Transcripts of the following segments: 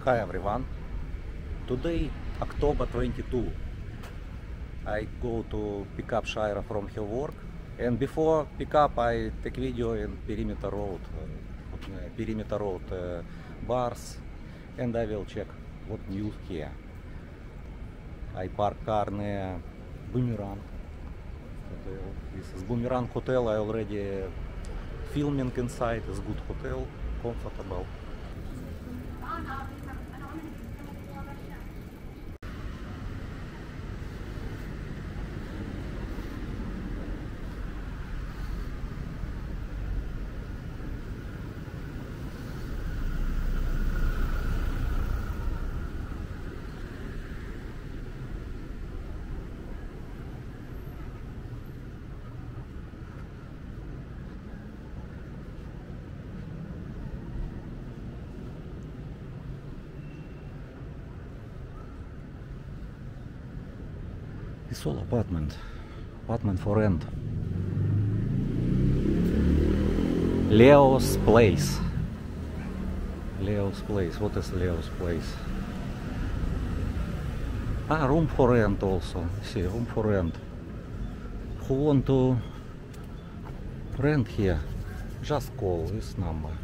Hi everyone. Today, October 22. I go to pick up Shaira from her work, and before pick up I take video in Perimeter Road bars, and I will check what new here. I park car near Boomerang Hotel. This is Boomerang Hotel. I already filming inside. It's good hotel, comfortable. It's all apartment for rent. Leo's Place. Leo's Place. What is Leo's Place? Ah, room for rent also. See, room for rent. Who want to rent here? Just call this number.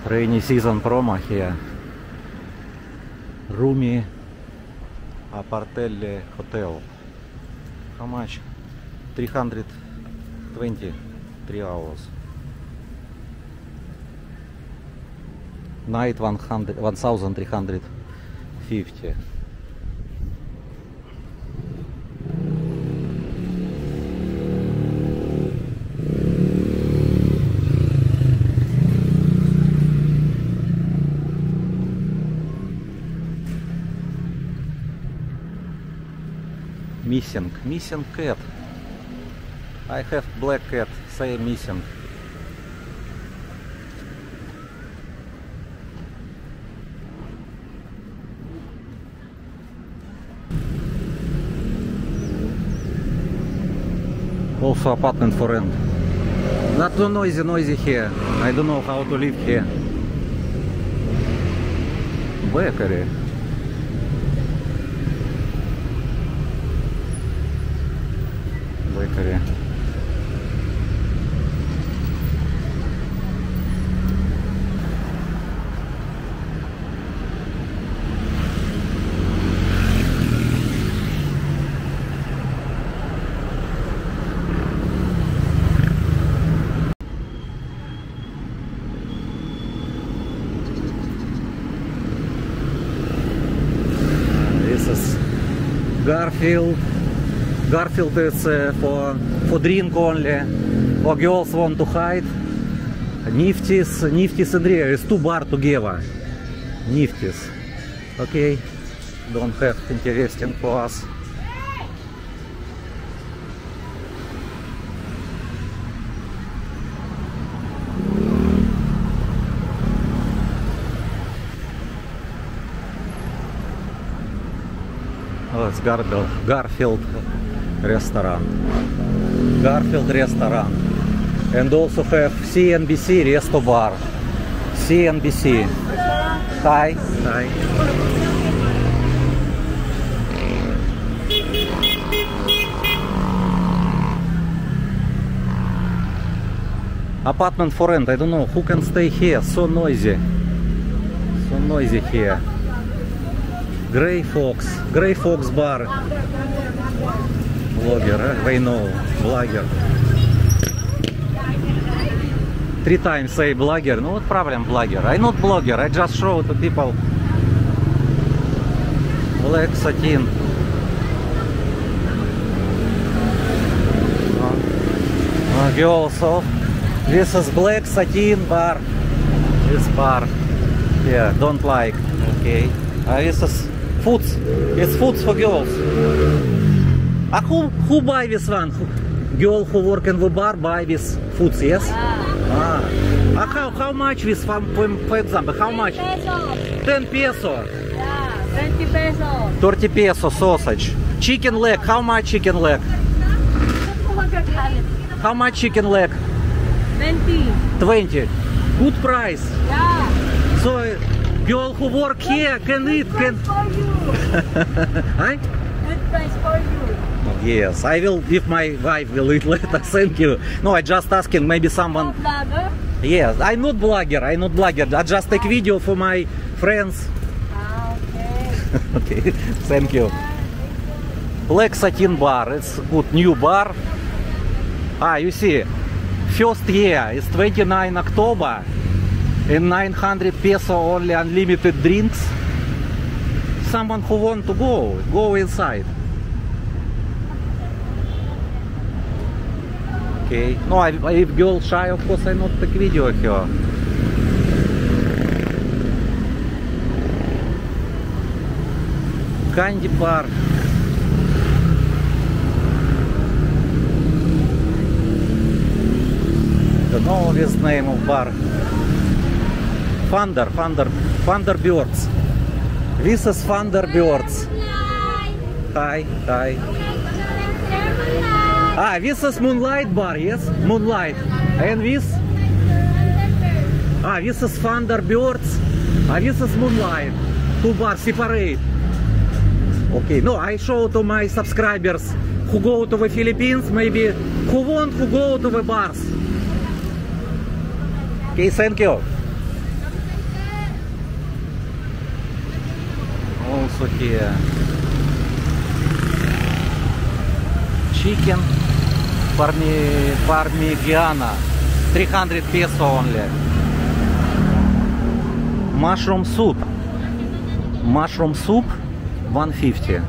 Rainy season promo here. Roomy Apartelli Hotel. How much? 320, 3 hours. Night 1350. Missing cat. I have black cat, say missing. Also apartment for rent. Not too noisy here. I don't know how to live here. Bakery. Bakery. This is Garfield. Garfield is for drink only, or girls want to hide. Nifty's and Rio is 2 bar together. Nifty's. Okay, don't have interesting for us. Oh, it's Garfield restaurant. Garfield restaurant. And also have CNBC Resto Bar. CNBC. Hi. Hi. Apartment for rent. I don't know who can stay here. So noisy. So noisy here. Grey Fox bar. Vlogger, they know, blogger. 3 times say blogger. No, what problem blogger? I'm not blogger, I just show to people. Black satin. Girls off. This is black satin bar. This bar. Yeah, don't like. Okay. This is foods. It's foods for girls. Who buy this one? girl who work in the bar buy this foods, yes? Yeah. How much this, for example, how much? 10 peso. Yeah, 20 pesos. 30 peso sausage. Chicken leg, how much chicken leg? How much chicken leg? 20. 20. Good price. Yeah. So, girl who work here can eat, can... For you. Huh? Good price for you. Yes, I will, if my wife will eat later, thank you. No, I just asking, maybe someone... Vlogger? Yes, I'm not blogger, I just take video for my friends. Okay. Okay, thank you. Black Satin Bar, it's good new bar. You see, first year is 29 October and 900 peso only unlimited drinks. Someone who want to go inside. Okay, no, if girl shy, of course I not take video of her. Candy bar. Don't know his name of bar. Thunderbirds. This is Thunderbirds. Hi. This is Moonlight bar, yes? Moonlight. And this? This is Thunderbirds. This is Moonlight. Two bars separate. Okay, no, I show to my subscribers who go to the Philippines, maybe who go to the bars. Okay, thank you. Also here. Chicken Parmigiana, 300 peso only. Mushroom soup, 150.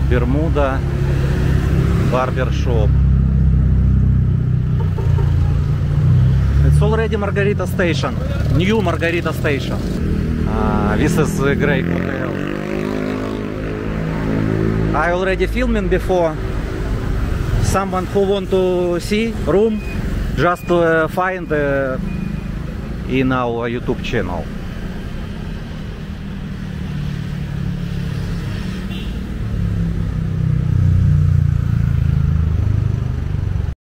Bermuda barber shop. It's already Margarita station, new Margarita station. This is a great hotel. I already filming before. Someone who want to see room, just find in our YouTube channel.